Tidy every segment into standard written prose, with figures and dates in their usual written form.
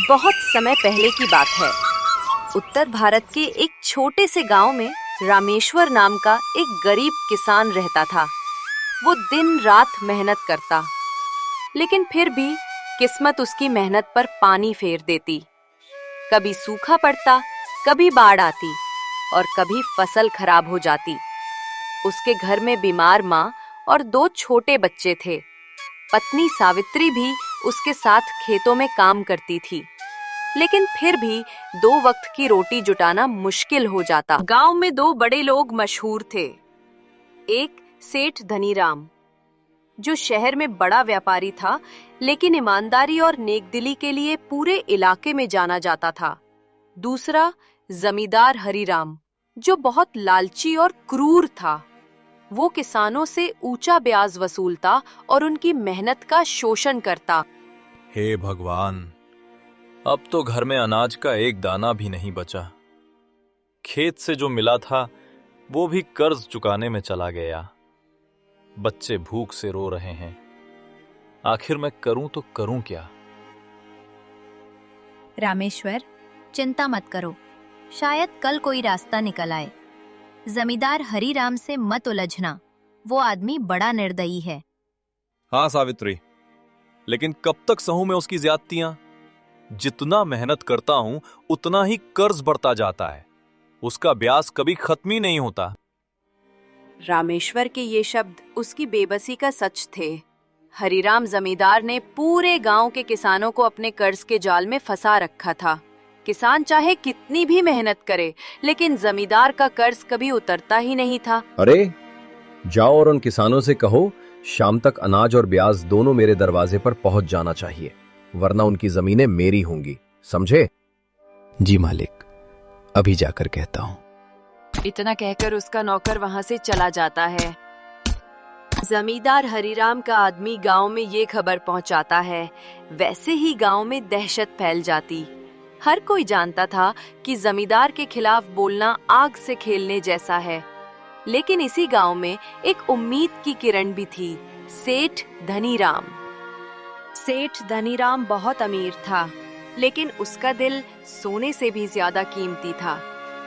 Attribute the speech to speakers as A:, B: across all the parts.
A: बहुत समय पहले की बात है। उत्तर भारत के एक छोटे से गांव में रामेश्वर नाम का एक गरीब किसान रहता था। वो दिन रात मेहनत करता, लेकिन फिर भी किस्मत उसकी मेहनत पर पानी फेर देती। कभी सूखा पड़ता, कभी बाढ़ आती और कभी फसल खराब हो जाती। उसके घर में बीमार माँ और 2 छोटे बच्चे थे। पत्नी सावित्री भी उसके साथ खेतों में काम करती थी, लेकिन फिर भी 2 वक्त की रोटी जुटाना मुश्किल हो जाता। गांव में 2 बड़े लोग मशहूर थे। एक सेठ धनीराम, जो शहर में बड़ा व्यापारी था, लेकिन ईमानदारी और नेकदिली के लिए पूरे इलाके में जाना जाता था। दूसरा जमींदार हरिराम, जो बहुत लालची और क्रूर था। वो किसानों से ऊंचा ब्याज वसूलता और उनकी मेहनत का शोषण करता।
B: हे भगवान, अब तो घर में अनाज का एक दाना भी नहीं बचा। खेत से जो मिला था वो भी कर्ज चुकाने में चला गया। बच्चे भूख से रो रहे हैं। आखिर मैं करूं तो करूं क्या?
C: रामेश्वर, चिंता मत करो, शायद कल कोई रास्ता निकल आए। जमींदार हरिराम से मत उलझना, वो आदमी बड़ा निर्दयी है।
B: हाँ सावित्री, लेकिन कब तक सहूं मैं उसकी ज्यादतियां? जितना मेहनत करता हूं उतना ही कर्ज बढ़ता जाता है। उसका ब्याज कभी खत्म ही नहीं होता।
A: रामेश्वर के ये शब्द उसकी बेबसी का सच थे। हरिराम जमींदार ने पूरे गांव के किसानों को अपने कर्ज के जाल में फंसा रखा था। किसान चाहे कितनी भी मेहनत करे, लेकिन जमींदार का कर्ज कभी उतरता ही नहीं था।
D: अरे जाओ और उन किसानों से कहो, शाम तक अनाज और ब्याज दोनों मेरे दरवाजे पर पहुंच जाना चाहिए, वरना उनकी जमीनें मेरी होंगी, समझे?
E: जी मालिक, अभी जाकर कहता हूं।
A: इतना कहकर उसका नौकर वहां से चला जाता है। जमींदार हरिराम का आदमी गांव में ये खबर पहुंचाता है। वैसे ही गांव में दहशत फैल जाती। हर कोई जानता था कि जमींदार के खिलाफ बोलना आग से खेलने जैसा है। लेकिन इसी गांव में एक उम्मीद की किरण भी थी, सेठ धनीराम। सेठ धनीराम बहुत अमीर था, लेकिन उसका दिल सोने से भी ज्यादा कीमती था।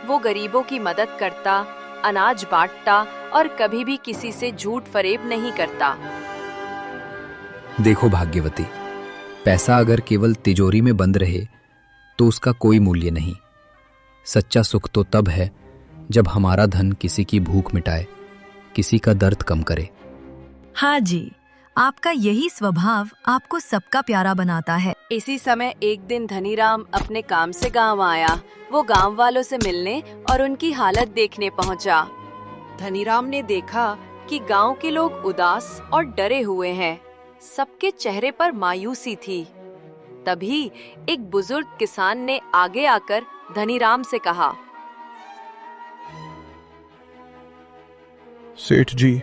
A: वो गरीबों की मदद करता, अनाज बांटता और कभी भी किसी से झूठ फरेब नहीं करता।
E: देखो भाग्यवती, पैसा अगर केवल तिजोरी में बंद रहे तो उसका कोई मूल्य नहीं। सच्चा सुख तो तब है जब हमारा धन किसी की भूख मिटाए, किसी का दर्द कम करे।
C: हाँ जी, आपका यही स्वभाव आपको सबका प्यारा बनाता है।
A: इसी समय एक दिन धनीराम अपने काम से गांव आया। वो गांव वालों से मिलने और उनकी हालत देखने पहुंचा। धनीराम ने देखा कि गांव के लोग उदास और डरे हुए हैं। सबके चेहरे पर मायूसी थी। तभी एक बुजुर्ग किसान ने आगे आकर धनीराम से कहा,
F: सेठ जी,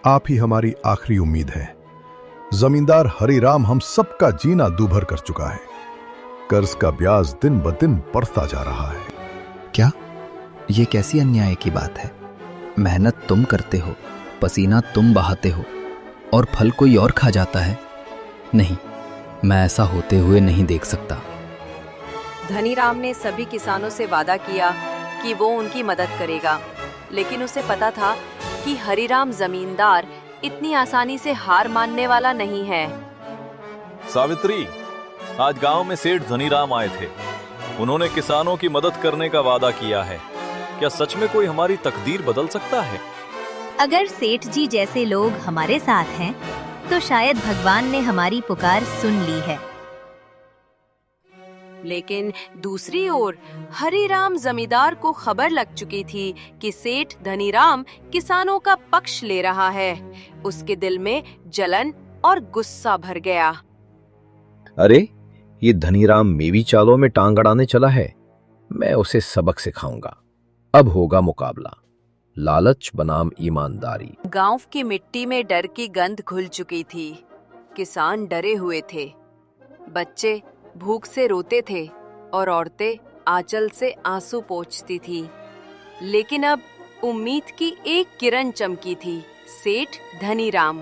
F: आप ही हमारी आखिरी उम्मीद है। जमींदार हरिराम हम सबका जीना दूभर कर चुका है। कर्ज का ब्याज दिन ब दिन बढ़ता जा रहा है।
E: क्या? ये कैसी अन्याय की बात है? मेहनत तुम करते हो, पसीना तुम बहाते हो और फल कोई और खा जाता है। नहीं, मैं ऐसा होते हुए नहीं देख सकता।
A: धनीराम ने सभी किसानों से वादा किया कि वो उनकी मदद करेगा, लेकिन उसे पता था कि हरिराम जमींदार इतनी आसानी से हार मानने वाला नहीं है।
B: सावित्री, आज गांव में सेठ धनीराम आए थे। उन्होंने किसानों की मदद करने का वादा किया है। क्या सच में कोई हमारी तकदीर बदल सकता है?
C: अगर सेठ जी जैसे लोग हमारे साथ हैं, तो शायद भगवान ने हमारी पुकार सुन ली है।
A: लेकिन दूसरी ओर हरिराम जमींदार को खबर लग चुकी थी कि सेठ धनीराम किसानों का पक्ष ले रहा है। उसके दिल में जलन और गुस्सा भर गया।
D: अरे, ये धनीराम मेरी चालों में टांग अड़ाने चला है। मैं उसे सबक सिखाऊंगा। अब होगा मुकाबला, लालच बनाम ईमानदारी।
A: गांव की मिट्टी में डर की गंध घुल चुकी थी। किसान डरे हुए थे, बच्चे भूख से रोते थे और औरतें आंचल से आंसू पोंछती थी। लेकिन अब उम्मीद की एक किरण चमकी थी, सेठ धनीराम।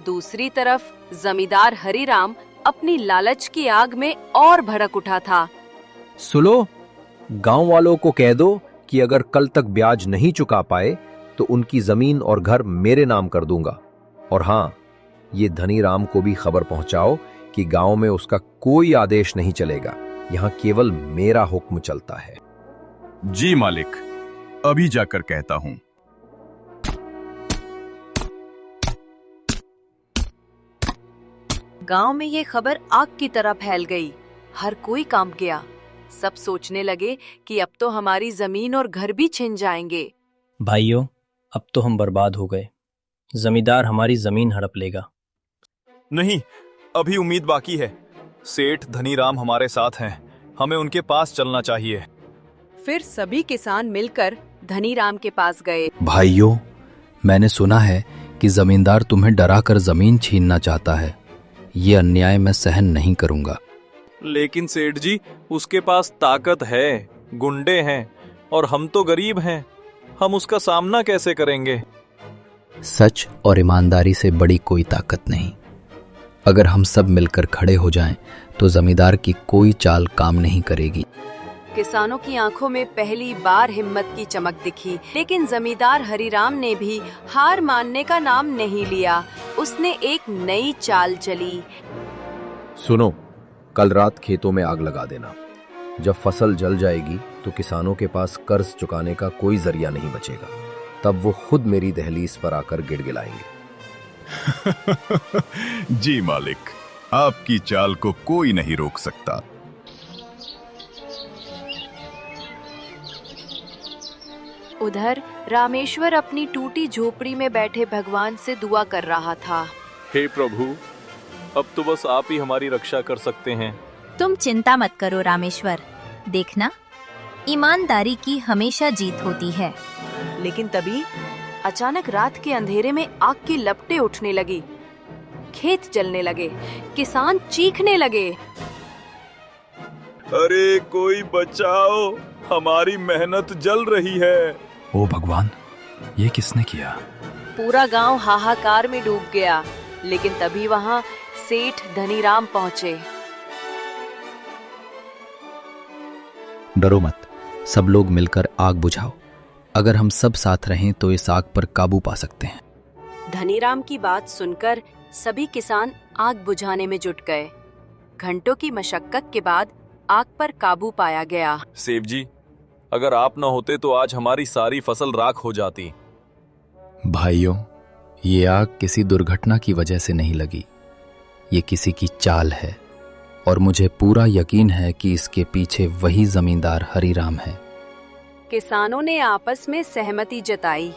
A: दूसरी तरफ जमींदार हरिराम अपनी लालच की आग में और भड़क उठा था।
D: सुनो, गांव वालों को कह दो कि अगर कल तक ब्याज नहीं चुका पाए तो उनकी जमीन और घर मेरे नाम कर दूंगा। और हाँ, ये धनीराम को भी खबर पहुंचाओ कि गांव में उसका कोई आदेश नहीं चलेगा, यहां केवल मेरा हुक्म चलता है।
G: जी मालिक, अभी जाकर कहता हूं।
A: गांव में ये खबर आग की तरह फैल गई। हर कोई कांप गया। सब सोचने लगे कि अब तो हमारी जमीन और घर भी छिन जाएंगे।
H: भाइयों, अब तो हम बर्बाद हो गए। जमींदार हमारी जमीन हड़प लेगा।
B: नहीं, अभी उम्मीद बाकी है। सेठ धनीराम हमारे साथ हैं, हमें उनके पास चलना चाहिए।
A: फिर सभी किसान मिलकर धनीराम के पास गए।
E: भाइयों, मैंने सुना है कि जमींदार तुम्हें डराकर जमीन छीनना चाहता है। ये अन्याय मैं सहन नहीं करूंगा।
B: लेकिन सेठ जी, उसके पास ताकत है, गुंडे हैं, और हम तो गरीब हैं। हम उसका सामना कैसे करेंगे?
E: सच और ईमानदारी से बड़ी कोई ताकत नहीं। अगर हम सब मिलकर खड़े हो जाएं, तो जमींदार की कोई चाल काम नहीं करेगी।
A: किसानों की आंखों में पहली बार हिम्मत की चमक दिखी, लेकिन जमींदार हरिराम ने भी हार मानने का नाम नहीं लिया। उसने एक नई चाल चली।
D: सुनो, कल रात खेतों में आग लगा देना। जब फसल जल जाएगी तो किसानों के पास कर्ज चुकाने का कोई जरिया नहीं बचेगा। तब वो खुद मेरी दहलीज पर आकर गिड़गिड़ाएंगे।
G: जी मालिक, आपकी चाल को कोई नहीं रोक सकता।
A: उधर रामेश्वर अपनी टूटी झोपड़ी में बैठे भगवान से दुआ कर रहा था।
B: हे प्रभु, अब तो बस आप ही हमारी रक्षा कर सकते हैं।
C: तुम चिंता मत करो रामेश्वर, देखना ईमानदारी की हमेशा जीत होती है।
A: लेकिन तभी अचानक रात के अंधेरे में आग की लपटें उठने लगी। खेत जलने लगे, किसान चीखने लगे।
B: अरे कोई बचाओ, हमारी मेहनत जल रही है।
E: ओ भगवान, ये किसने किया?
A: पूरा गांव हाहाकार में डूब गया। लेकिन तभी वहां सेठ धनीराम पहुंचे।
E: डरो मत, सब लोग मिलकर आग बुझाओ। अगर हम सब साथ रहें तो इस आग पर काबू पा सकते हैं।
A: धनीराम की बात सुनकर सभी किसान आग बुझाने में जुट गए। घंटों की मशक्कत के बाद आग पर काबू पाया गया।
B: सेठ जी, अगर आप न होते तो आज हमारी सारी फसल राख हो जाती।
E: भाइयों, ये आग किसी दुर्घटना की वजह से नहीं लगी। ये किसी की चाल है, और मुझे पूरा यकीन है कि इसके पीछे वही जमींदार हरिराम है।
A: किसानों ने आपस में सहमति जताई।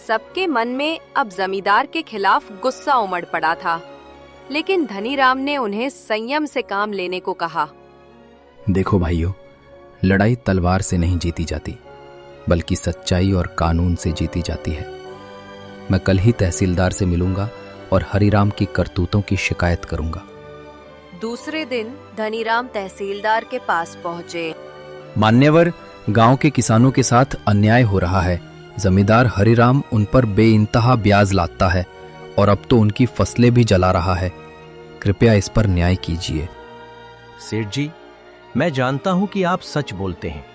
A: सबके मन में अब जमींदार के खिलाफ गुस्सा उमड़ पड़ा था। लेकिन धनीराम ने उन्हें संयम से काम लेने को कहा।
E: देखो भाइयों, लड़ाई तलवार से नहीं जीती जाती, बल्कि सच्चाई और कानून से जीती जाती है। मैं कल ही तहसीलदार से मिलूंगा और हरिराम की करतूतों की शिकायत करूंगा।
A: दूसरे दिन धनीराम तहसीलदार के पास पहुंचे।
E: मान्यवर, गांव के किसानों के साथ अन्याय हो रहा है। जमींदार हरिराम उन पर बेइंतहा ब्याज लाता है और अब तो उनकी फसलें भी जला रहा है। कृपया इस पर न्याय कीजिए।
I: सेठ जी, मैं जानता हूं कि आप सच बोलते हैं।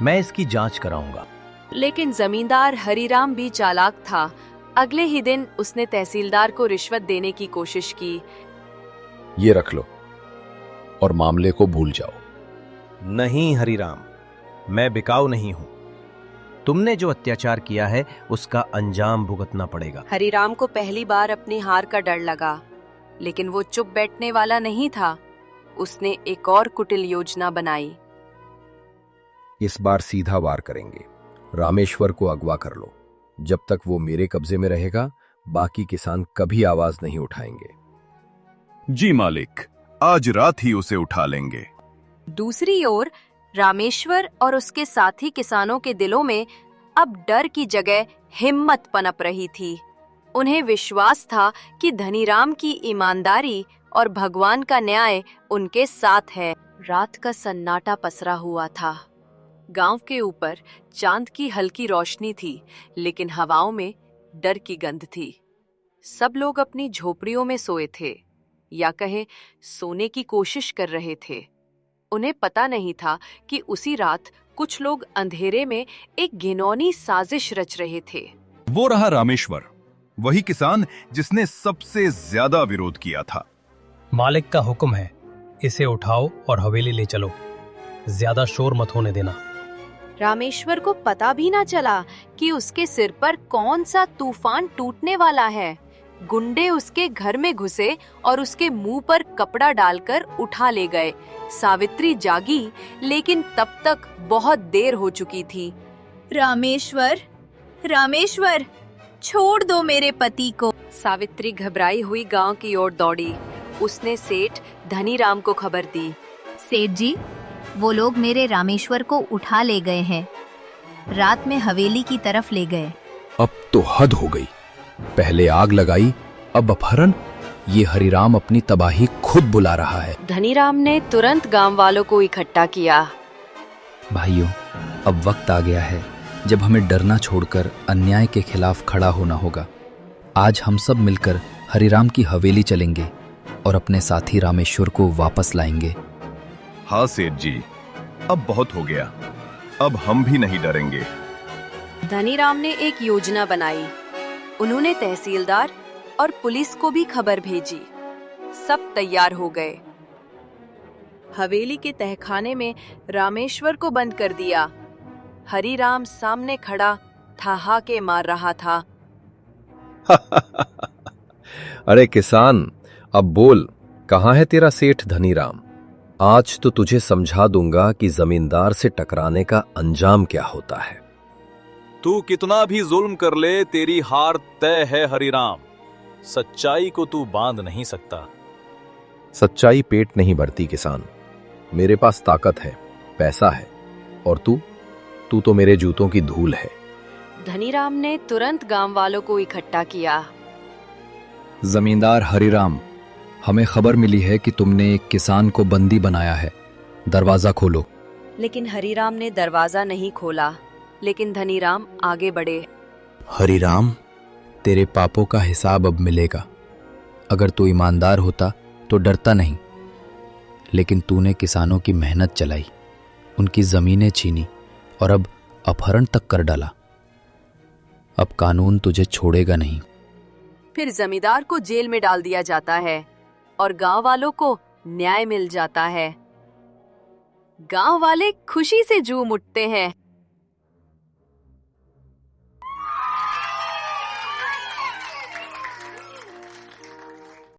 I: मैं इसकी जांच कराऊंगा।
A: लेकिन जमींदार हरिराम भी चालाक था। अगले ही दिन उसने तहसीलदार को रिश्वत देने की कोशिश की।
D: ये रख लो और मामले को भूल जाओ।
I: नहीं हरिराम, मैं बिकाऊ नहीं हूं। तुमने जो अत्याचार किया है उसका अंजाम भुगतना पड़ेगा।
A: हरिराम को पहली बार अपनी हार का डर लगा, लेकिन वो चुप बैठने वाला नहीं था। उसने एक और कुटिल योजना बनाई।
D: इस बार सीधा वार करेंगे। रामेश्वर को अगवा कर लो। जब तक वो मेरे कब्जे में रहेगा, बाकी किसान कभी आवाज नहीं उठाएंगे।
G: जी मालिक, आज रात ही उसे उठा लेंगे।
A: दूसरी ओर रामेश्वर और उसके साथी किसानों के दिलों में अब डर की जगह हिम्मत पनप रही थी। उन्हें विश्वास था कि धनीराम की ईमानदारी और भगवान का न्याय उनके साथ है। रात का सन्नाटा पसरा हुआ था। गांव के ऊपर चांद की हल्की रोशनी थी, लेकिन हवाओं में डर की गंध थी। सब लोग अपनी झोपड़ियों में सोए थे। या कहें सोने की कोशिश कर रहे थे। उन्हें पता नहीं था कि उसी रात कुछ लोग अंधेरे में एक घिनौनी साजिश रच रहे थे।
G: वो रहा रामेश्वर, वही किसान जिसने सबसे ज्यादा विरोध किया था।
H: मालिक का हुक्म है, इसे उठाओ और हवेली ले चलो। ज्यादा शोर मत होने देना।
A: रामेश्वर को पता भी ना चला कि उसके सिर पर कौन सा तूफान टूटने वाला है। गुंडे उसके घर में घुसे और उसके मुंह पर कपड़ा डालकर उठा ले गए। सावित्री जागी, लेकिन तब तक बहुत देर हो चुकी थी।
C: रामेश्वर, रामेश्वर, छोड़ दो मेरे पति को।
A: सावित्री घबराई हुई गांव की ओर दौड़ी। उसने सेठ धनीराम को खबर दी।
C: सेठ जी, वो लोग मेरे रामेश्वर को उठा ले गए हैं। रात में हवेली की तरफ ले गए।
E: अब तो हद हो गई। पहले आग लगाई, अब अपहरण। ये हरिराम अपनी तबाही खुद बुला रहा है।
A: धनीराम ने तुरंत गांव वालों को इकट्ठा किया।
E: भाइयों, अब वक्त आ गया है जब हमें डरना छोड़कर अन्याय के खिलाफ खड़ा होना होगा। आज हम सब मिलकर हरिराम की हवेली चलेंगे और अपने साथी रामेश्वर को वापस लाएंगे।
G: हाँ सेठ जी, अब बहुत हो गया। अब हम भी नहीं डरेंगे।
A: धनीराम ने एक योजना बनाई। उन्होंने तहसीलदार और पुलिस को भी खबर भेजी। सब तैयार हो गए। हवेली के तहखाने में रामेश्वर को बंद कर दिया। हरिराम सामने खड़ा ठहाके मार रहा था।
D: अरे किसान, अब बोल, कहाँ है तेरा सेठ धनीराम? आज तो तुझे समझा दूंगा कि जमींदार से टकराने का अंजाम क्या होता है।
B: तू कितना भी जुल्म कर ले, तेरी हार तय है हरिराम। सच्चाई को तू बांध नहीं सकता।
D: सच्चाई पेट नहीं भरती किसान। मेरे पास ताकत है, पैसा है, और तू तो मेरे जूतों की धूल है।
A: धनीराम ने तुरंत गांव वालों को इकट्ठा किया।
E: जमींदार हरिराम, हमें खबर मिली है कि तुमने एक किसान को बंदी बनाया है। दरवाजा खोलो।
A: लेकिन हरिराम ने दरवाजा नहीं खोला। लेकिन धनीराम आगे बढ़े।
E: हरिराम, तेरे पापों का हिसाब अब मिलेगा। अगर तू ईमानदार होता तो डरता नहीं, लेकिन तूने किसानों की मेहनत चलाई, उनकी जमीनें छीनी और अब अपहरण तक कर डाला। अब कानून तुझे छोड़ेगा नहीं।
A: फिर जमींदार को जेल में डाल दिया जाता है और गांव वालों को न्याय मिल जाता है। गांव वाले खुशी से झूम उठते हैं।